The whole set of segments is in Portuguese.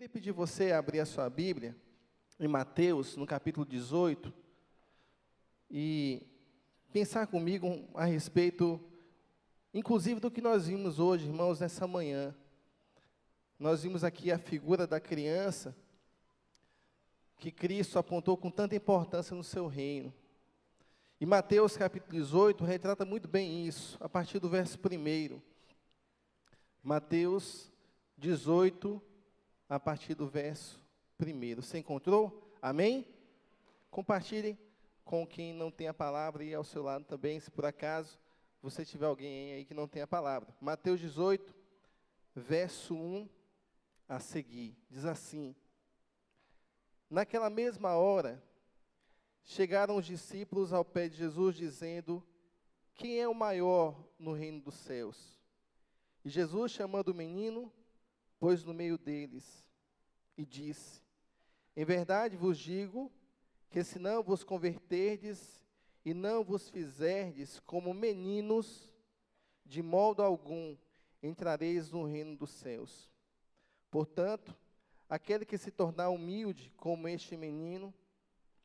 queria pedir você a abrir a sua Bíblia em Mateus, no capítulo 18, e pensar comigo a respeito, inclusive, do que nós vimos hoje, irmãos, nessa manhã. Nós vimos aqui a figura da criança que Cristo apontou com tanta importância no seu reino. E Mateus, capítulo 18, retrata muito bem isso, a partir do verso 1. Mateus 18, a partir do verso 1. Você encontrou? Amém? Compartilhe com quem não tem a palavra e ao seu lado também, se por acaso você tiver alguém aí que não tem a palavra. Mateus 18, verso 1 a seguir, diz assim: Naquela mesma hora, chegaram os discípulos ao pé de Jesus, dizendo: Quem é o maior no reino dos céus? E Jesus, chamando o menino, pôs no meio deles, e disse: Em verdade vos digo, que se não vos converterdes, e não vos fizerdes como meninos, de modo algum entrareis no reino dos céus. Portanto, aquele que se tornar humilde como este menino,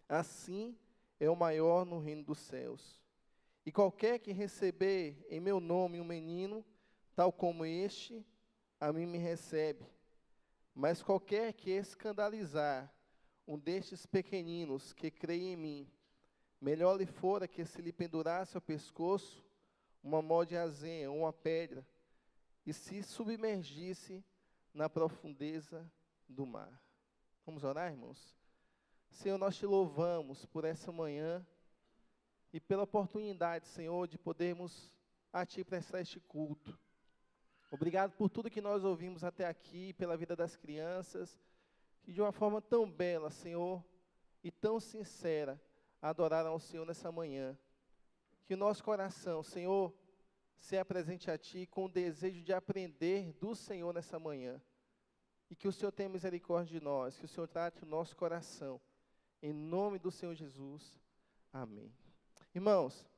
assim é o maior no reino dos céus. E qualquer que receber em meu nome um menino, tal como este, a mim me recebe. Mas qualquer que escandalizar um destes pequeninos que creem em mim, melhor lhe fora que se lhe pendurasse ao pescoço uma mó de azenha ou uma pedra, e se submergisse na profundeza do mar. Vamos orar, irmãos? Senhor, nós te louvamos por essa manhã e pela oportunidade, Senhor, de podermos a Ti prestar este culto. Obrigado por tudo que nós ouvimos até aqui, pela vida das crianças, que de uma forma tão bela, Senhor, e tão sincera, adoraram ao Senhor nessa manhã. Que o nosso coração, Senhor, se apresente a Ti com o desejo de aprender do Senhor nessa manhã. E que o Senhor tenha misericórdia de nós, que o Senhor trate o nosso coração. Em nome do Senhor Jesus. Amém. Irmãos,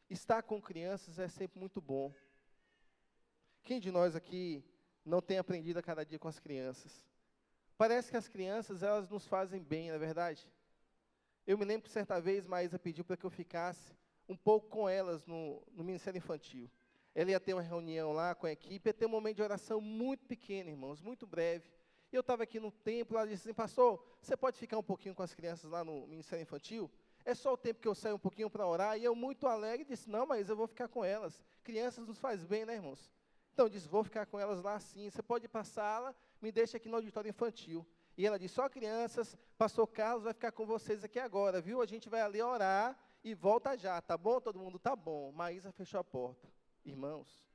estar com crianças é sempre muito bom. Quem de nós aqui não tem aprendido a cada dia com as crianças? Parece que as crianças, elas nos fazem bem, não é verdade? Eu me lembro que certa vez Maísa pediu para que eu ficasse um pouco com elas no Ministério Infantil. Ela ia ter uma reunião lá com a equipe, ia ter um momento de oração muito pequeno, irmãos, muito breve. E eu estava aqui no templo, ela disse assim: pastor, você pode ficar um pouquinho com as crianças lá no Ministério Infantil? É só o tempo que eu saio um pouquinho para orar. E eu, muito alegre, disse: não, mas eu vou ficar com elas. Crianças nos faz bem, né, irmãos? Então, eu disse: vou ficar com elas lá sim. Você pode ir para a sala, me deixa aqui no auditório infantil. E ela disse: só crianças, pastor Carlos vai ficar com vocês aqui agora, viu? A gente vai ali orar e volta já, tá bom? Todo mundo, tá bom. Maísa fechou a porta. Irmãos,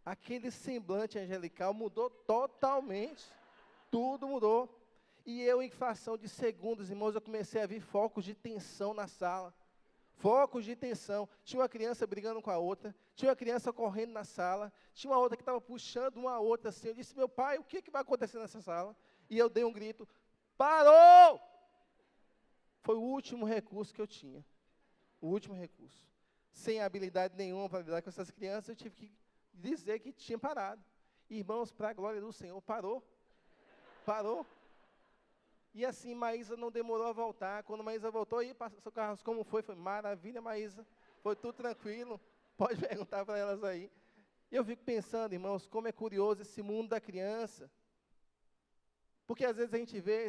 aquele semblante angelical mudou totalmente. Tudo mudou. E eu, em fração de segundos, irmãos, eu comecei a ver focos de tensão na sala. Focos de tensão. Tinha uma criança brigando com a outra, tinha uma criança correndo na sala, tinha uma outra que estava puxando uma outra assim. Eu disse: meu pai, o que vai acontecer nessa sala? E eu dei um grito: parou! Foi o último recurso que eu tinha. O último recurso. Sem habilidade nenhuma para lidar com essas crianças, eu tive que dizer que tinha parado. Irmãos, para a glória do Senhor, parou. Parou. E assim, Maísa não demorou a voltar. Quando Maísa voltou, aí, pastor Carlos, como foi? Foi maravilha, Maísa. Foi tudo tranquilo. Pode perguntar para elas aí. E eu fico pensando, irmãos, como é curioso esse mundo da criança. Porque às vezes a gente vê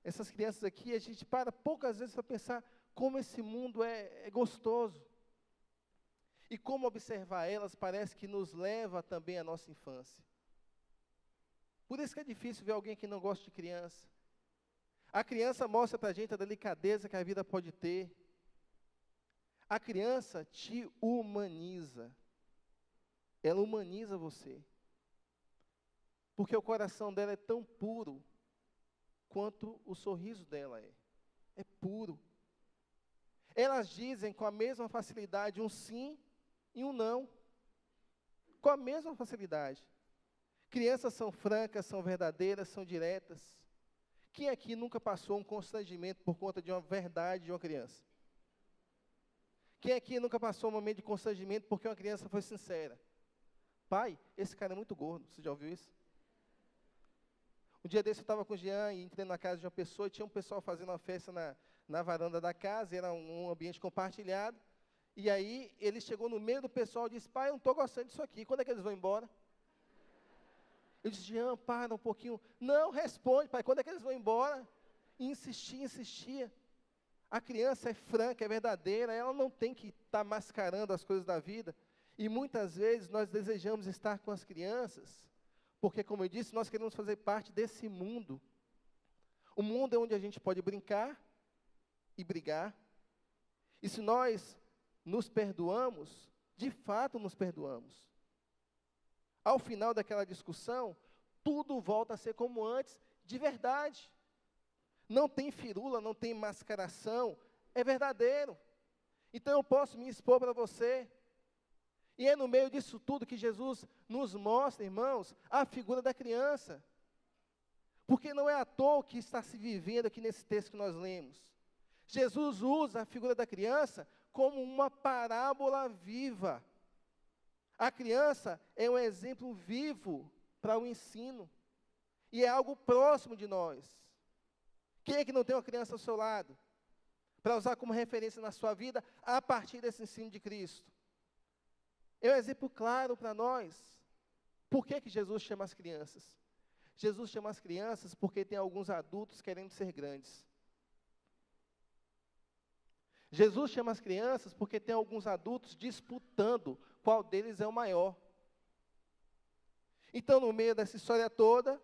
essas crianças aqui, a gente para poucas vezes para pensar como esse mundo é gostoso. E como observar elas parece que nos leva também à nossa infância. Por isso que é difícil ver alguém que não gosta de criança. A criança mostra para a gente a delicadeza que a vida pode ter. A criança te humaniza. Ela humaniza você. Porque o coração dela é tão puro quanto o sorriso dela é. É puro. Elas dizem com a mesma facilidade um sim e um não. Com a mesma facilidade. Crianças são francas, são verdadeiras, são diretas. Quem aqui nunca passou um constrangimento por conta de uma verdade de uma criança? Quem aqui nunca passou um momento de constrangimento porque uma criança foi sincera? pai, esse cara é muito gordo. Você já ouviu isso? Um dia desse eu estava com o Jean e entrei na casa de uma pessoa e tinha um pessoal fazendo uma festa na varanda da casa, era um ambiente compartilhado. E aí ele chegou no meio do pessoal e disse, pai, eu não estou gostando disso aqui, quando é que eles vão embora? Eu disse, Jean, para um pouquinho. Não, responde, pai, quando é que eles vão embora? E insistia. A criança é franca, é verdadeira, ela não tem que estar mascarando as coisas da vida. E muitas vezes nós desejamos estar com as crianças, porque, como eu disse, nós queremos fazer parte desse mundo. O mundo é onde a gente pode brincar e brigar. E se nós nos perdoamos, de fato nos perdoamos. Ao final daquela discussão, tudo volta a ser como antes, de verdade. Não tem firula, não tem mascaração, é verdadeiro. Então eu posso me expor para você. E é no meio disso tudo que Jesus nos mostra, irmãos, a figura da criança. Porque não é à toa que está se vivendo aqui nesse texto que nós lemos. Jesus usa a figura da criança como uma parábola viva. A criança é um exemplo vivo para o ensino. E é algo próximo de nós. Quem é que não tem uma criança ao seu lado? Para usar como referência na sua vida, a partir desse ensino de Cristo. É um exemplo claro para nós. Por que Jesus chama as crianças? Jesus chama as crianças porque tem alguns adultos querendo ser grandes. Jesus chama as crianças porque tem alguns adultos disputando qual deles é o maior. Então, no meio dessa história toda,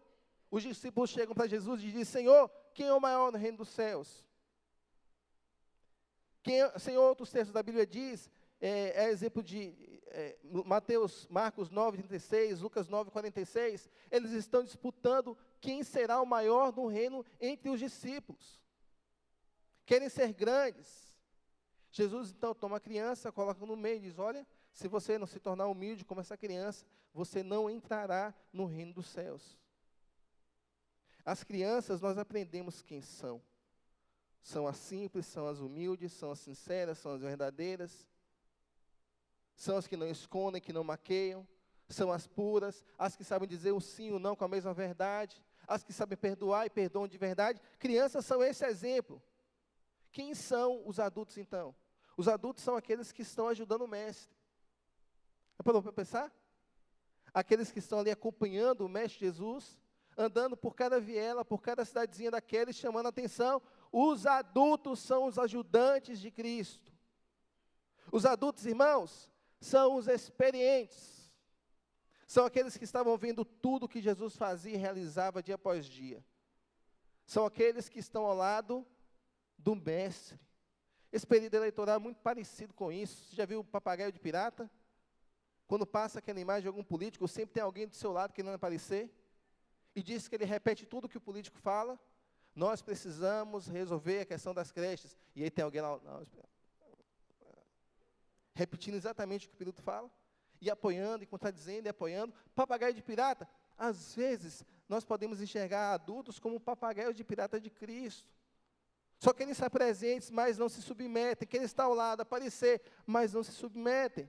os discípulos chegam para Jesus e dizem, Senhor, quem é o maior no reino dos céus? Senhor, outros textos da Bíblia diz, exemplo de Marcos 9:36, Lucas 9:46, eles estão disputando quem será o maior no reino entre os discípulos. Querem ser grandes. Jesus, então, toma a criança, coloca no meio e diz, olha, se você não se tornar humilde como essa criança, você não entrará no reino dos céus. As crianças, nós aprendemos quem são. São as simples, são as humildes, são as sinceras, são as verdadeiras. São as que não escondem, que não maqueiam. São as puras, as que sabem dizer o sim e o não com a mesma verdade. As que sabem perdoar e perdoam de verdade. Crianças são esse exemplo. Quem são os adultos, então? Os adultos são aqueles que estão ajudando o mestre. Parou para pensar? Aqueles que estão ali acompanhando o mestre Jesus, andando por cada viela, por cada cidadezinha daquela e chamando a atenção. Os adultos são os ajudantes de Cristo. Os adultos, irmãos, são os experientes. São aqueles que estavam vendo tudo que Jesus fazia e realizava dia após dia. São aqueles que estão ao lado do mestre. Esse período eleitoral é muito parecido com isso. Você já viu o papagaio de pirata? Quando passa aquela imagem de algum político, sempre tem alguém do seu lado querendo aparecer. E diz que ele repete tudo que o político fala. Nós precisamos resolver a questão das creches. E aí tem alguém lá, repetindo exatamente o que o piloto fala. E apoiando, e contradizendo, e apoiando. Papagaio de pirata. Às vezes, nós podemos enxergar adultos como papagaios de pirata de Cristo. Só querem estar presentes, mas não se submetem. Querem estar ao lado, aparecer, mas não se submetem.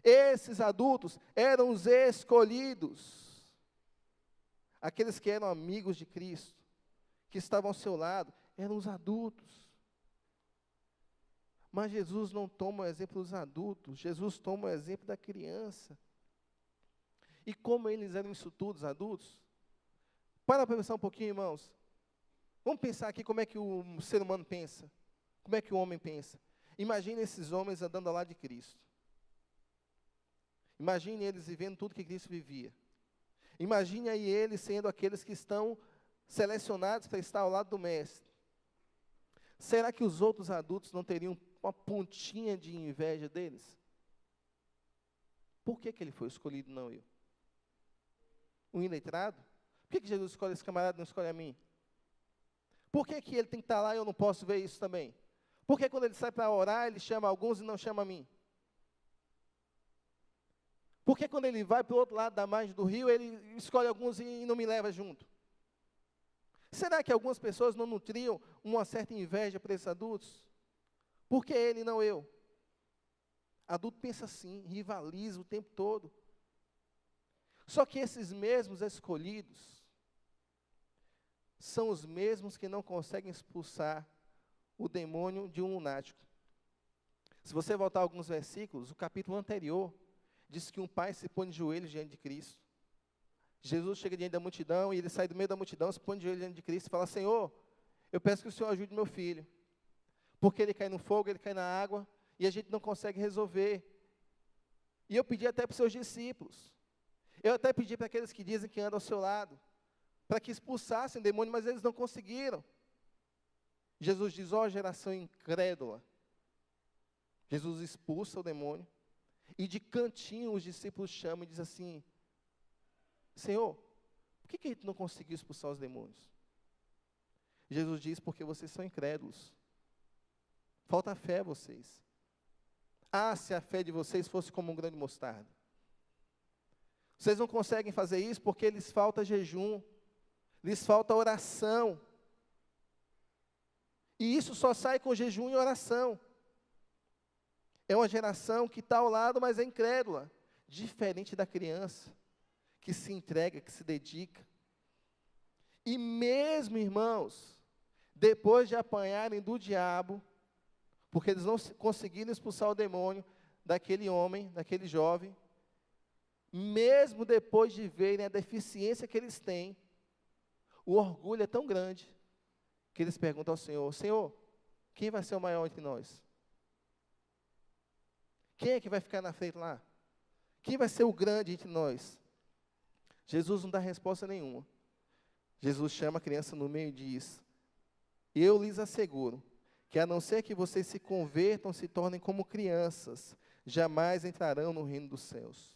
Esses adultos eram os escolhidos. Aqueles que eram amigos de Cristo, que estavam ao seu lado, eram os adultos. Mas Jesus não toma o exemplo dos adultos, Jesus toma o exemplo da criança. E como eles eram isso tudo, os adultos? Para pensar um pouquinho, irmãos. Vamos pensar aqui como é que o ser humano pensa. Como é que o homem pensa. Imagine esses homens andando ao lado de Cristo. Imagine eles vivendo tudo que Cristo vivia. Imagine aí eles sendo aqueles que estão selecionados para estar ao lado do mestre. Será que os outros adultos não teriam uma pontinha de inveja deles? Por que ele foi escolhido, não eu? Um iletrado? Por que Jesus escolhe esse camarada e não escolhe a mim? Por que ele tem que estar lá e eu não posso ver isso também? Por que quando ele sai para orar, ele chama alguns e não chama a mim? Por que quando ele vai para o outro lado da margem do rio, ele escolhe alguns e não me leva junto? Será que algumas pessoas não nutriam uma certa inveja para esses adultos? Por que ele e não eu? Adulto pensa assim, rivaliza o tempo todo. Só que esses mesmos escolhidos são os mesmos que não conseguem expulsar o demônio de um lunático. Se você voltar alguns versículos, o capítulo anterior diz que um pai se põe de joelhos diante de Cristo. Jesus chega diante da multidão e ele sai do meio da multidão, se põe de joelhos diante de Cristo e fala: Senhor, eu peço que o Senhor ajude meu filho, porque ele cai no fogo, ele cai na água, e a gente não consegue resolver. E eu pedi até para os seus discípulos, eu até pedi para aqueles que dizem que andam ao seu lado, para que expulsassem o demônio, mas eles não conseguiram. Jesus diz: ó geração incrédula. Jesus expulsa o demônio, e de cantinho os discípulos chamam e dizem assim: Senhor, por que a gente não conseguiu expulsar os demônios? Jesus diz: porque vocês são incrédulos. Falta fé a vocês. Ah, se a fé de vocês fosse como um grão de mostarda. Vocês não conseguem fazer isso porque lhes falta jejum, lhes falta oração. E isso só sai com jejum e oração. É uma geração que está ao lado, mas é incrédula. Diferente da criança, que se entrega, que se dedica. E mesmo, irmãos, depois de apanharem do diabo, porque eles não conseguiram expulsar o demônio daquele homem, daquele jovem, mesmo depois de verem a deficiência que eles têm, o orgulho é tão grande, que eles perguntam ao Senhor: Senhor, quem vai ser o maior entre nós? Quem é que vai ficar na frente lá? Quem vai ser o grande entre nós? Jesus não dá resposta nenhuma. Jesus chama a criança no meio e diz: eu lhes asseguro, que a não ser que vocês se convertam, se tornem como crianças, jamais entrarão no reino dos céus.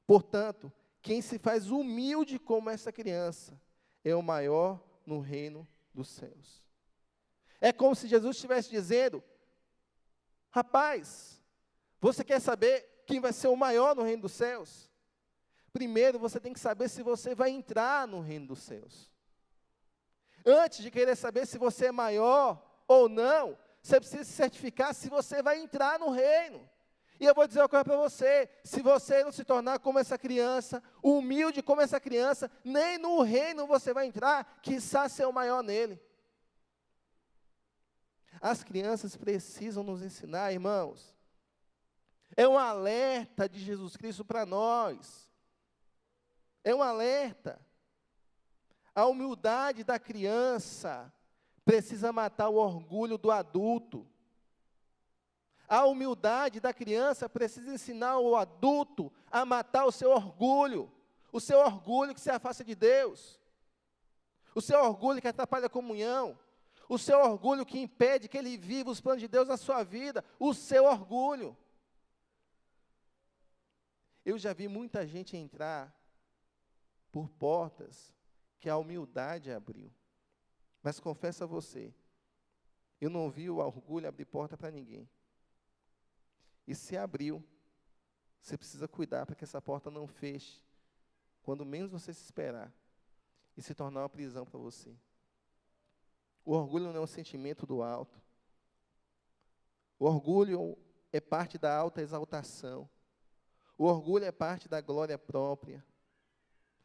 Portanto, quem se faz humilde como essa criança, é o maior no reino dos céus. É como se Jesus estivesse dizendo: rapaz, você quer saber quem vai ser o maior no reino dos céus? Primeiro você tem que saber se você vai entrar no reino dos céus. Antes de querer saber se você é maior ou não, você precisa se certificar se você vai entrar no reino. E eu vou dizer uma coisa para você: se você não se tornar como essa criança, humilde como essa criança, nem no reino você vai entrar, quiçá ser o maior nele. As crianças precisam nos ensinar, irmãos. É um alerta de Jesus Cristo para nós. É um alerta. A humildade da criança precisa matar o orgulho do adulto. A humildade da criança precisa ensinar o adulto a matar o seu orgulho que se afasta de Deus, o seu orgulho que atrapalha a comunhão, o seu orgulho que impede que ele viva os planos de Deus na sua vida, o seu orgulho. Eu já vi muita gente entrar por portas que a humildade abriu, mas confesso a você, eu não vi o orgulho abrir porta para ninguém. E se abriu, você precisa cuidar para que essa porta não feche, quando menos você se esperar, e se tornar uma prisão para você. O orgulho não é um sentimento do alto. O orgulho é parte da alta exaltação. O orgulho é parte da glória própria,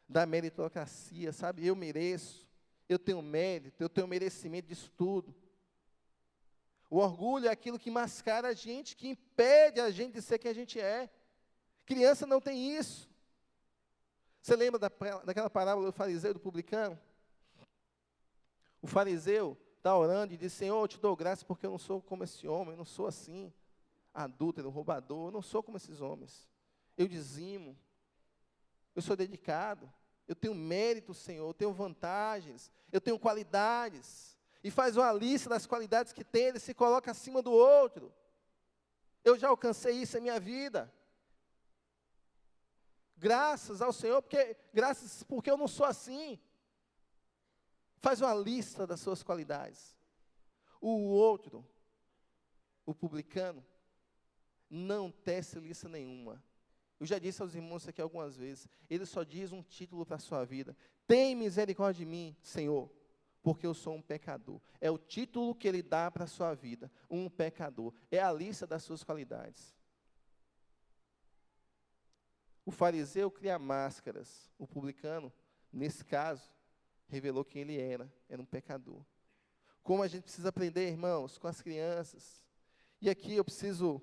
da meritocracia, sabe? Eu mereço, eu tenho mérito, eu tenho merecimento disso tudo. O orgulho é aquilo que mascara a gente, que impede a gente de ser quem a gente é. Criança não tem isso. Você lembra daquela parábola do fariseu e do publicano? O fariseu está orando e diz: Senhor, eu te dou graça porque eu não sou como esse homem, eu não sou assim, adúltero, roubador, eu não sou como esses homens. Eu dizimo, eu sou dedicado, eu tenho mérito, Senhor, eu tenho vantagens, eu tenho qualidades. E faz uma lista das qualidades que tem, ele se coloca acima do outro. Eu já alcancei isso em minha vida. Graças ao Senhor, porque eu não sou assim. Faz uma lista das suas qualidades. O outro, o publicano, não tece lista nenhuma. Eu já disse aos irmãos aqui algumas vezes, ele só diz um título para a sua vida: tem misericórdia de mim, Senhor, porque eu sou um pecador. É o título que ele dá para a sua vida, um pecador. É a lista das suas qualidades. O fariseu cria máscaras. O publicano, nesse caso, revelou quem ele era um pecador. Como a gente precisa aprender, irmãos, com as crianças. E aqui eu preciso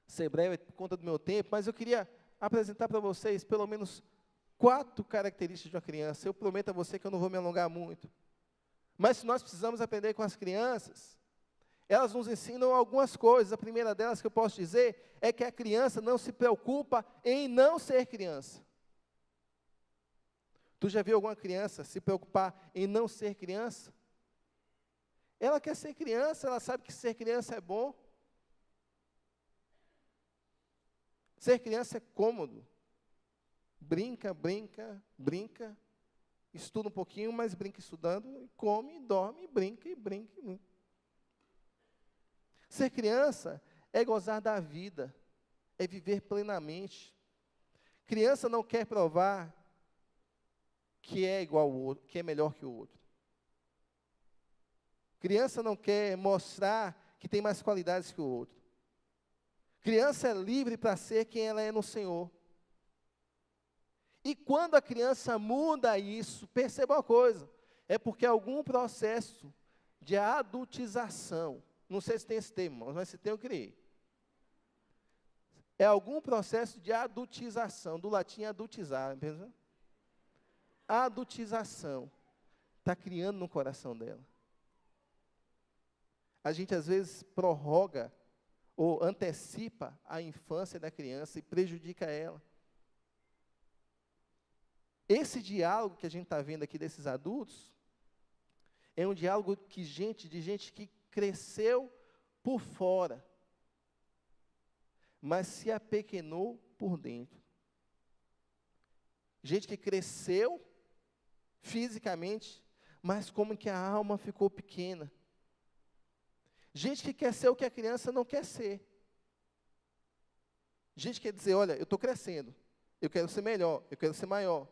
ser breve por conta do meu tempo, mas eu queria apresentar para vocês pelo menos 4 características de uma criança. Eu prometo a você que eu não vou me alongar muito. Mas se nós precisamos aprender com as crianças, elas nos ensinam algumas coisas. A primeira delas que eu posso dizer é que a criança não se preocupa em não ser criança. Tu já viu alguma criança se preocupar em não ser criança? Ela quer ser criança, ela sabe que ser criança é bom. Ser criança é cômodo. Brinca, brinca, brinca. Estuda um pouquinho, mas brinca estudando. E come, dorme, brinca, e brinca, e brinca. Ser criança é gozar da vida. É viver plenamente. Criança não quer provar que é igual ao outro, que é melhor que o outro. Criança não quer mostrar que tem mais qualidades que o outro. Criança é livre para ser quem ela é no Senhor. E quando a criança muda isso, perceba uma coisa, é porque algum processo de adultização, não sei se tem esse termo, mas se tem, eu criei. É algum processo de adultização, do latim adultizar, pensa? A adultização está criando no coração dela. A gente às vezes prorroga ou antecipa a infância da criança e prejudica ela. Esse diálogo que a gente está vendo aqui desses adultos, é um diálogo de gente que cresceu por fora, mas se apequenou por dentro. Gente que cresceu fisicamente, mas como que a alma ficou pequena. Gente que quer ser o que a criança não quer ser. Gente que quer dizer, olha, eu estou crescendo, eu quero ser melhor, eu quero ser maior.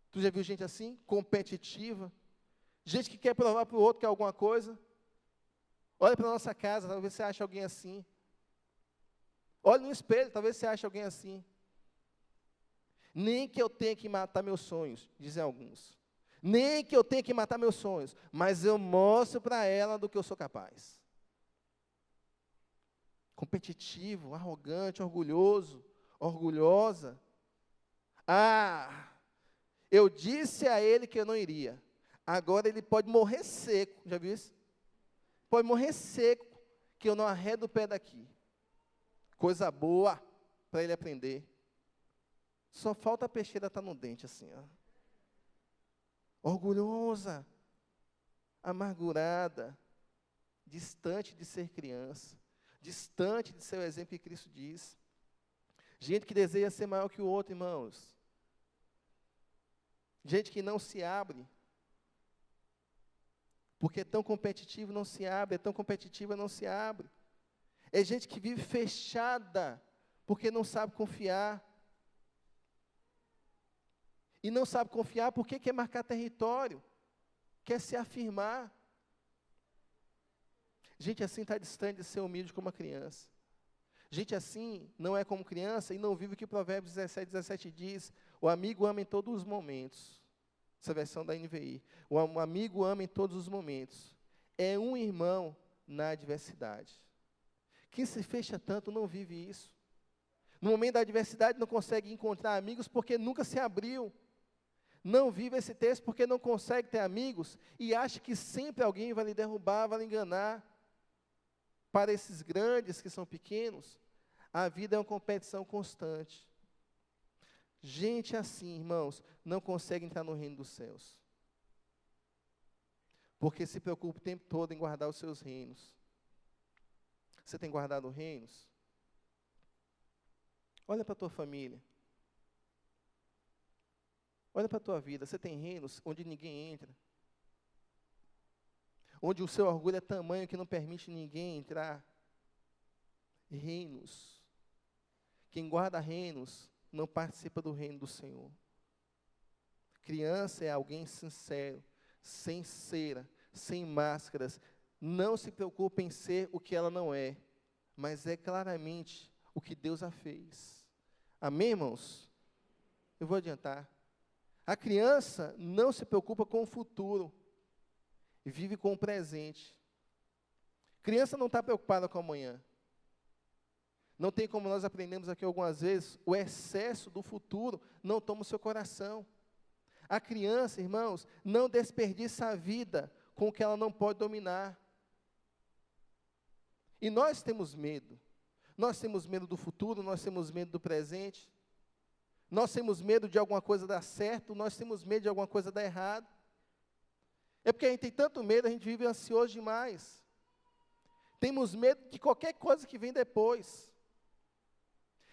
Tu já viu gente assim, competitiva? Gente que quer provar para o outro que é alguma coisa. Olha para a nossa casa, talvez você ache alguém assim. Olha no espelho, talvez você ache alguém assim. Nem que eu tenha que matar meus sonhos, dizem alguns. Nem que eu tenha que matar meus sonhos, mas eu mostro para ela do que eu sou capaz. Competitivo, arrogante, orgulhoso, orgulhosa. Ah, eu disse a ele que eu não iria. Agora ele pode morrer seco, já viu isso? Pode morrer seco, que eu não arredo o pé daqui. Coisa boa para ele aprender. Só falta a peixeira estar no dente, assim, ó. Orgulhosa, amargurada, distante de ser criança, distante de ser o exemplo que Cristo diz. Gente que deseja ser maior que o outro, irmãos. Gente que não se abre. Porque é tão competitivo, não se abre. É tão competitiva, não se abre. É gente que vive fechada, porque não sabe confiar. E não sabe confiar porque quer marcar território, quer se afirmar. Gente assim está distante de ser humilde como uma criança. Gente assim não é como criança e não vive o que Provérbios 17 diz. O amigo ama em todos os momentos. Essa versão da NVI. O amigo ama em todos os momentos. É um irmão na adversidade. Quem se fecha tanto não vive isso. No momento da adversidade não consegue encontrar amigos porque nunca se abriu. Não vive esse texto porque não consegue ter amigos e acha que sempre alguém vai lhe derrubar, vai lhe enganar. Para esses grandes que são pequenos, a vida é uma competição constante. Gente assim, irmãos, não consegue entrar no reino dos céus. Porque se preocupa o tempo todo em guardar os seus reinos. Você tem guardado reinos? Olha para a tua família. Olha para a tua vida, você tem reinos onde ninguém entra. Onde o seu orgulho é tamanho que não permite ninguém entrar. Reinos. Quem guarda reinos não participa do reino do Senhor. Criança é alguém sincero, sem cera, sem máscaras. Não se preocupe em ser o que ela não é, mas é claramente o que Deus a fez. Amém, irmãos? Eu vou adiantar. A criança não se preocupa com o futuro, e vive com o presente. Criança não está preocupada com o amanhã. Não tem como nós aprendemos aqui algumas vezes, o excesso do futuro não toma o seu coração. A criança, irmãos, não desperdiça a vida com o que ela não pode dominar. E nós temos medo. Nós temos medo do futuro, nós temos medo do presente. Nós temos medo de alguma coisa dar certo, nós temos medo de alguma coisa dar errado. É porque a gente tem tanto medo, a gente vive ansioso demais. Temos medo de qualquer coisa que vem depois.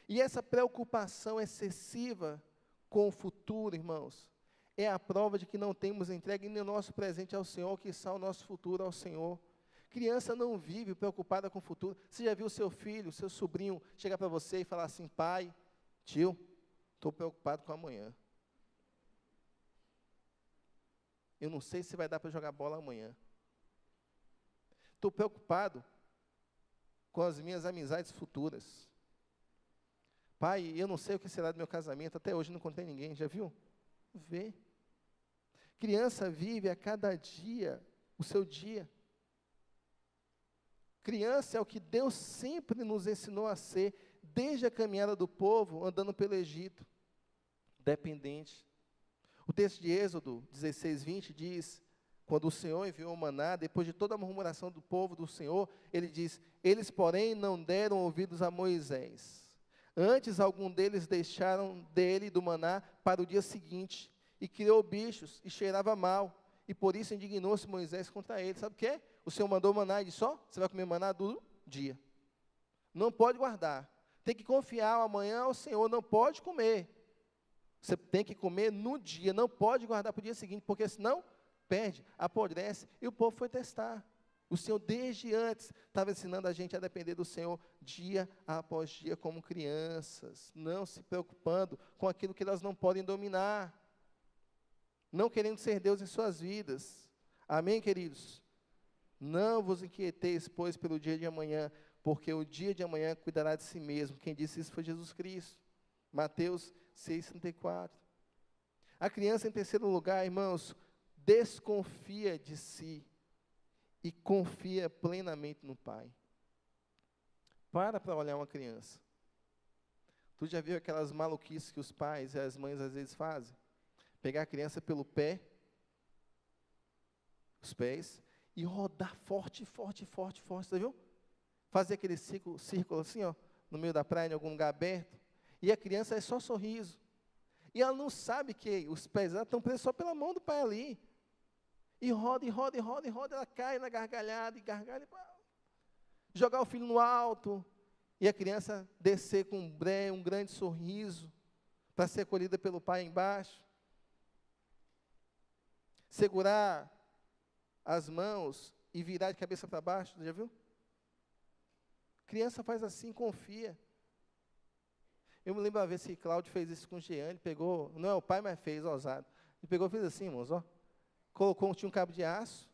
E essa preocupação excessiva com o futuro, irmãos, é a prova de que não temos entregue nem o nosso presente ao Senhor, que está o nosso futuro ao Senhor. Criança não vive preocupada com o futuro. Você já viu o seu filho, seu sobrinho, chegar para você e falar assim: pai, tio, estou preocupado com amanhã. Eu não sei se vai dar para jogar bola amanhã. Estou preocupado com as minhas amizades futuras. Pai, eu não sei o que será do meu casamento, até hoje não contei ninguém, já viu? Vê. Criança vive a cada dia o seu dia. Criança é o que Deus sempre nos ensinou a ser, desde a caminhada do povo, andando pelo Egito, dependente. O texto de Êxodo 16, 20 diz, quando o Senhor enviou o maná, depois de toda a murmuração do povo do Senhor, ele diz: eles, porém, não deram ouvidos a Moisés. Antes, algum deles deixaram dele do maná para o dia seguinte, e criou bichos, e cheirava mal, e por isso indignou-se Moisés contra ele. Sabe o que é? O Senhor mandou maná e disse: ó, você vai comer maná do dia. Não pode guardar. Tem que confiar amanhã ao Senhor, não pode comer. Você tem que comer no dia, não pode guardar para o dia seguinte, porque senão perde, apodrece. E o povo foi testar. O Senhor, desde antes, estava ensinando a gente a depender do Senhor dia após dia, como crianças, não se preocupando com aquilo que elas não podem dominar, não querendo ser Deus em suas vidas. Amém, queridos? Não vos inquieteis, pois, pelo dia de amanhã, porque o dia de amanhã cuidará de si mesmo. Quem disse isso foi Jesus Cristo. Mateus 6,34. A criança, em terceiro lugar, irmãos, desconfia de si e confia plenamente no Pai. Para olhar uma criança. Tu já viu aquelas maluquices que os pais e as mães às vezes fazem? Pegar a criança pelo pé, os pés, e rodar forte, forte, forte, forte, você viu? Fazer aquele círculo assim, ó, no meio da praia, em algum lugar aberto, e a criança é só sorriso. E ela não sabe que os pés dela estão presos só pela mão do pai ali. E roda, e roda, e roda, e roda, ela cai na gargalhada, e gargalha, e jogar o filho no alto, e a criança descer com um grande sorriso, para ser acolhida pelo pai embaixo. Segurar as mãos e virar de cabeça para baixo, já viu? Criança faz assim, confia. Eu me lembro uma vez que Cláudio fez isso com o Jean, ele pegou, não é o pai, mas fez, ousado. Ele pegou e fez assim, irmãos, ó. Tinha um cabo de aço,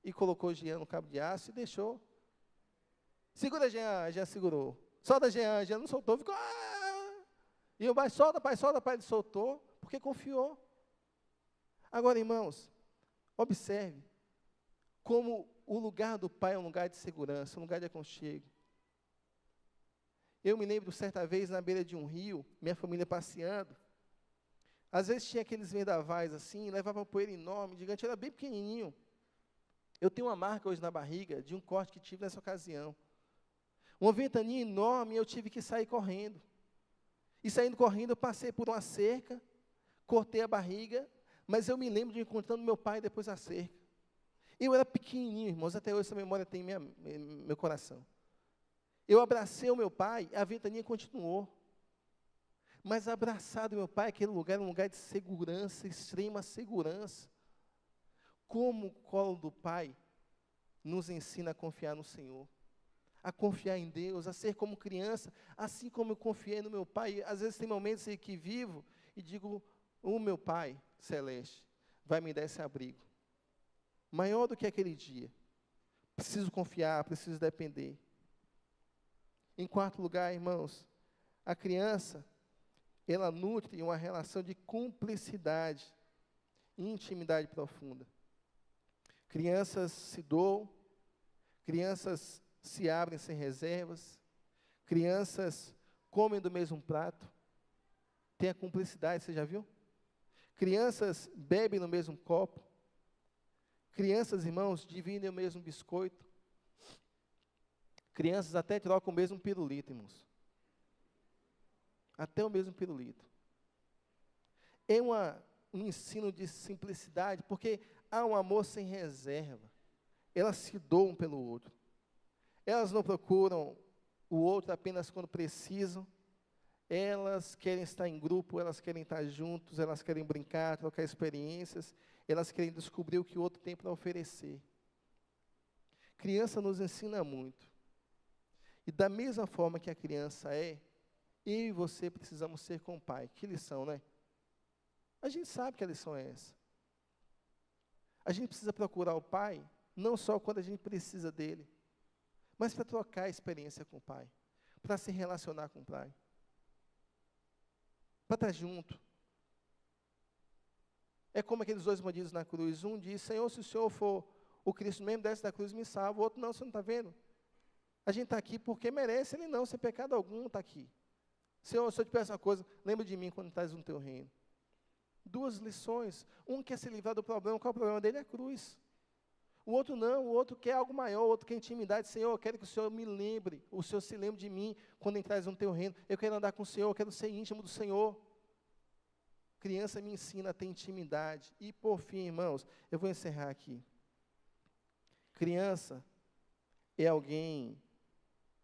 e colocou o Jean no cabo de aço e deixou. Segura, Jean, Jean segurou. Solta, Jean, Jean não soltou, ficou... E o pai, solta, pai, ele soltou, porque confiou. Agora, irmãos, observe como o lugar do pai é um lugar de segurança, um lugar de aconchego. Eu me lembro, certa vez, na beira de um rio, minha família passeando. Às vezes tinha aqueles vendavais assim, levava uma poeira enorme, gigante, era bem pequenininho. Eu tenho uma marca hoje na barriga de um corte que tive nessa ocasião. Uma ventania enorme, eu tive que sair correndo. E saindo correndo, eu passei por uma cerca, cortei a barriga, mas eu me lembro de encontrando meu pai depois da cerca. Eu era pequenininho, irmãos, até hoje essa memória tem meu coração. Eu abracei o meu pai, a ventania continuou. Mas abraçado o meu pai, aquele lugar era um lugar de segurança, extrema segurança. Como o colo do pai nos ensina a confiar no Senhor, a confiar em Deus, a ser como criança, assim como eu confiei no meu pai. Às vezes tem momentos em que vivo e digo: o meu pai celeste vai me dar esse abrigo, maior do que aquele dia. Preciso confiar, preciso depender. Em quarto lugar, irmãos, a criança ela nutre uma relação de cumplicidade e intimidade profunda. Crianças se doam, crianças se abrem sem reservas, crianças comem do mesmo prato, tem a cumplicidade, você já viu? Crianças bebem no mesmo copo, crianças, irmãos, dividem o mesmo biscoito, crianças até trocam o mesmo pirulito, irmãos. Até o mesmo pirulito. É um ensino de simplicidade, porque há um amor sem reserva. Elas se doam pelo outro. Elas não procuram o outro apenas quando precisam. Elas querem estar em grupo, elas querem estar juntos, elas querem brincar, trocar experiências, elas querem descobrir o que o outro tem para oferecer. Criança nos ensina muito. E da mesma forma que a criança é, eu e você precisamos ser com o pai. Que lição, né? A gente sabe que a lição é essa. A gente precisa procurar o pai, não só quando a gente precisa dele, mas para trocar experiência com o pai, para se relacionar com o pai, para estar junto. É como aqueles dois bandidos na cruz. Um diz: Senhor, se o Senhor for o Cristo mesmo, desce da cruz e me salva. O outro: não, você não está vendo? A gente está aqui porque merece. Ele não, sem pecado algum está aqui. Senhor, se eu te peço uma coisa, lembra de mim quando estás no teu reino. Duas lições. Um quer se livrar do problema. Qual é o problema dele? É a cruz. O outro não, o outro quer algo maior, o outro quer intimidade. Senhor, eu quero que o Senhor me lembre, o Senhor se lembre de mim quando entras no teu reino. Eu quero andar com o Senhor, eu quero ser íntimo do Senhor. Criança me ensina a ter intimidade. E por fim, irmãos, eu vou encerrar aqui. Criança é alguém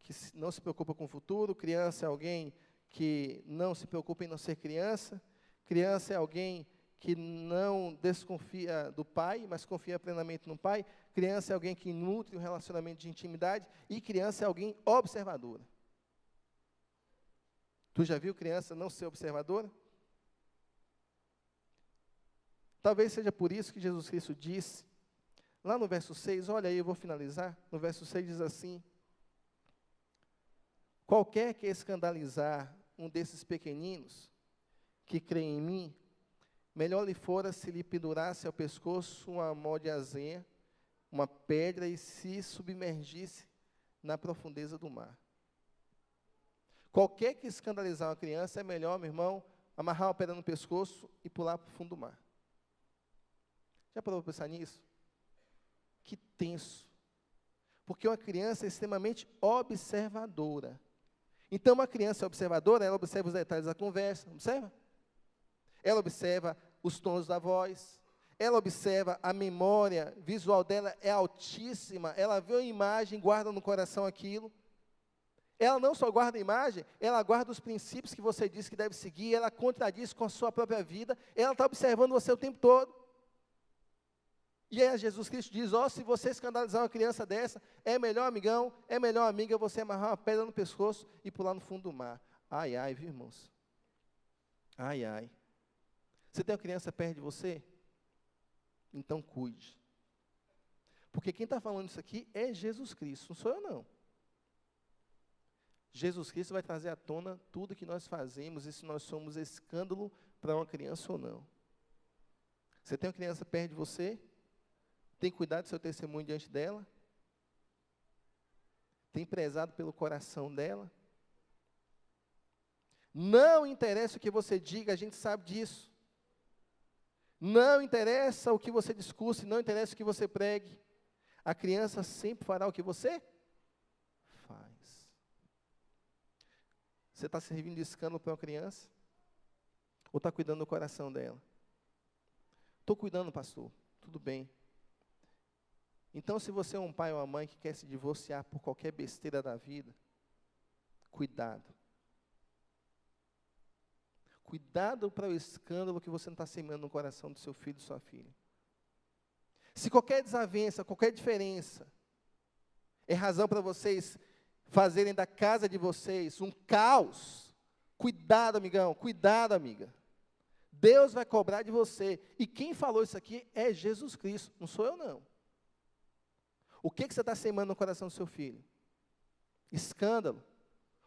que não se preocupa com o futuro, criança é alguém que não se preocupa em não ser criança, criança é alguém que não desconfia do pai, mas confia plenamente no pai, criança é alguém que nutre um relacionamento de intimidade, e criança é alguém observadora. Tu já viu criança não ser observadora? Talvez seja por isso que Jesus Cristo disse, lá no verso 6, olha aí, eu vou finalizar, no verso 6 diz assim: qualquer que escandalizar um desses pequeninos que crê em mim, melhor lhe fora se lhe pendurasse ao pescoço uma mó de azeia, uma pedra, e se submergisse na profundeza do mar. Qualquer que escandalizar uma criança, é melhor, meu irmão, amarrar uma pedra no pescoço e pular para o fundo do mar. Já parou para pensar nisso? Que tenso. Porque uma criança é extremamente observadora. Então, uma criança observadora, ela observa os detalhes da conversa, observa? Ela observa os tons da voz, ela observa a memória visual dela é altíssima, ela vê a imagem, guarda no coração aquilo. Ela não só guarda a imagem, ela guarda os princípios que você disse que deve seguir, ela contradiz com a sua própria vida, ela está observando você o tempo todo. E aí Jesus Cristo diz: se você escandalizar uma criança dessa, é melhor, amigão, é melhor, amiga, você amarrar uma pedra no pescoço e pular no fundo do mar. Ai, ai, viu, irmãos? Ai, ai. Você tem uma criança perto de você? Então cuide. Porque quem está falando isso aqui é Jesus Cristo, não sou eu não. Jesus Cristo vai trazer à tona tudo que nós fazemos e se nós somos escândalo para uma criança ou não. Você tem uma criança perto de você? Tem cuidado do seu testemunho diante dela? Tem prezado pelo coração dela? Não interessa o que você diga, a gente sabe disso. Não interessa o que você discurse, não interessa o que você pregue. A criança sempre fará o que você faz. Você está servindo de escândalo para uma criança? Ou está cuidando do coração dela? Estou cuidando, pastor. Tudo bem. Então, se você é um pai ou uma mãe que quer se divorciar por qualquer besteira da vida, cuidado. Cuidado para o escândalo que você não está semeando no coração do seu filho e sua filha. Se qualquer desavença, qualquer diferença, é razão para vocês fazerem da casa de vocês um caos, cuidado, amigão, cuidado, amiga. Deus vai cobrar de você. E quem falou isso aqui é Jesus Cristo, não sou eu não. O que você está semeando no coração do seu filho? Escândalo?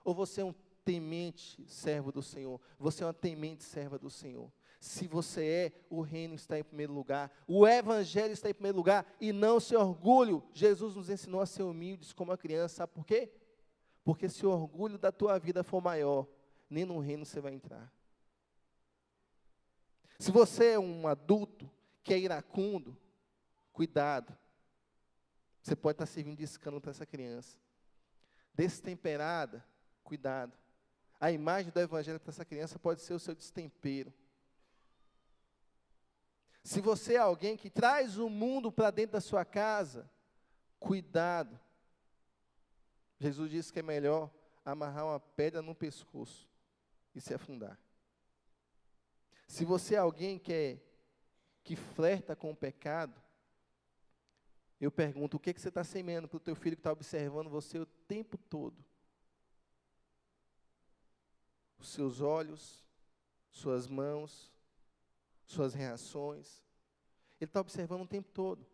Ou você é um temente servo do Senhor. Você é uma temente serva do Senhor. Se você é, o reino está em primeiro lugar. O evangelho está em primeiro lugar. E não se orgulho. Jesus nos ensinou a ser humildes como a criança. Sabe por quê? Porque se o orgulho da tua vida for maior, nem no reino você vai entrar. Se você é um adulto que é iracundo, cuidado. Você pode estar servindo de escândalo para essa criança. Destemperada, cuidado. A imagem do evangelho para essa criança pode ser o seu destempero. Se você é alguém que traz o mundo para dentro da sua casa, cuidado. Jesus disse que é melhor amarrar uma pedra no pescoço e se afundar. Se você é alguém que flerta com o pecado, eu pergunto, o que você está semeando para o teu filho que está observando você o tempo todo? Os seus olhos, suas mãos, suas reações. Ele está observando o tempo todo.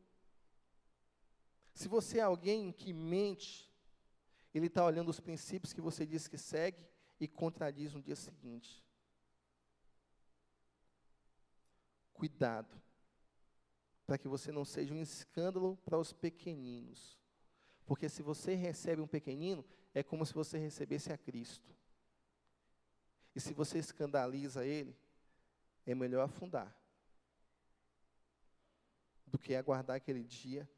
Se você é alguém que mente, ele está olhando os princípios que você diz que segue e contradiz no dia seguinte. Cuidado, para que você não seja um escândalo para os pequeninos. Porque se você recebe um pequenino, é como se você recebesse a Cristo. E se você escandaliza ele, é melhor afundar do que aguardar aquele dia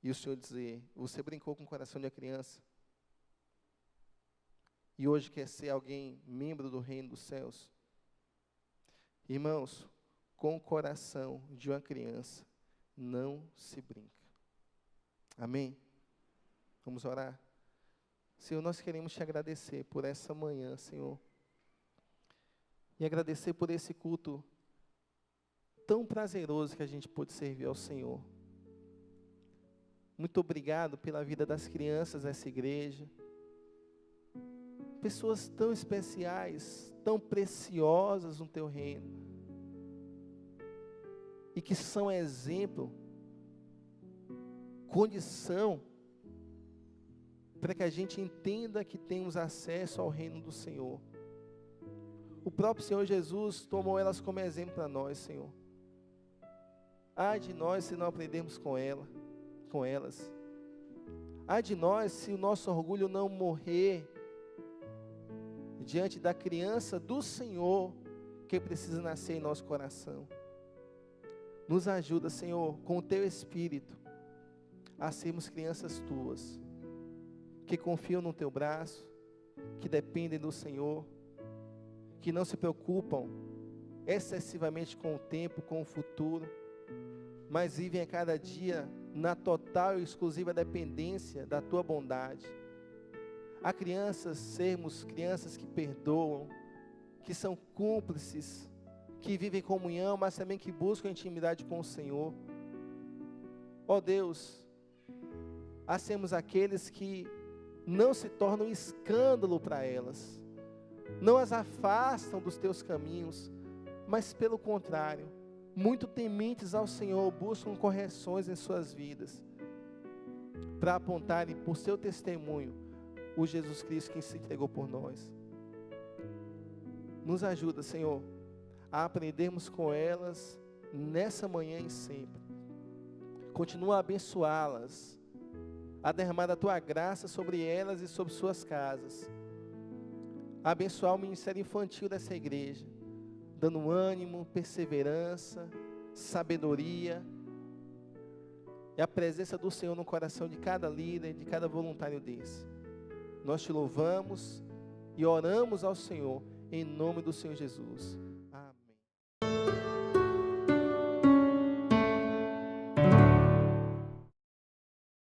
e o Senhor dizer, você brincou com o coração de uma criança e hoje quer ser alguém, membro do reino dos céus. Irmãos, com o coração de uma criança não se brinca. Amém? Vamos orar? Senhor, nós queremos te agradecer por essa manhã, Senhor. E agradecer por esse culto tão prazeroso que a gente pôde servir ao Senhor. Muito obrigado pela vida das crianças dessa igreja. Pessoas tão especiais, tão preciosas no teu reino. E que são exemplo, condição, para que a gente entenda que temos acesso ao reino do Senhor. O próprio Senhor Jesus tomou elas como exemplo para nós, Senhor. Ai de nós se não aprendermos com elas. Ai de nós se o nosso orgulho não morrer diante da criança do Senhor que precisa nascer em nosso coração. Nos ajuda, Senhor, com o Teu Espírito, a sermos crianças Tuas, que confiam no Teu braço, que dependem do Senhor, que não se preocupam excessivamente com o tempo, com o futuro, mas vivem a cada dia na total e exclusiva dependência da Tua bondade. Há crianças, sermos crianças que perdoam, que são cúmplices, que vivem em comunhão, mas também que buscam intimidade com o Senhor. Ó Deus, há sermos aqueles que não se tornam escândalo para elas, não as afastam dos teus caminhos, mas pelo contrário, muito tementes ao Senhor, buscam correções em suas vidas, para apontarem por seu testemunho o Jesus Cristo que se entregou por nós. Nos ajuda, Senhor, a aprendermos com elas nessa manhã e sempre. Continua a abençoá-las, a derramar a Tua graça sobre elas e sobre suas casas. A abençoar o ministério infantil dessa igreja, dando ânimo, perseverança, sabedoria e a presença do Senhor no coração de cada líder, de cada voluntário desse. Nós te louvamos e oramos ao Senhor em nome do Senhor Jesus.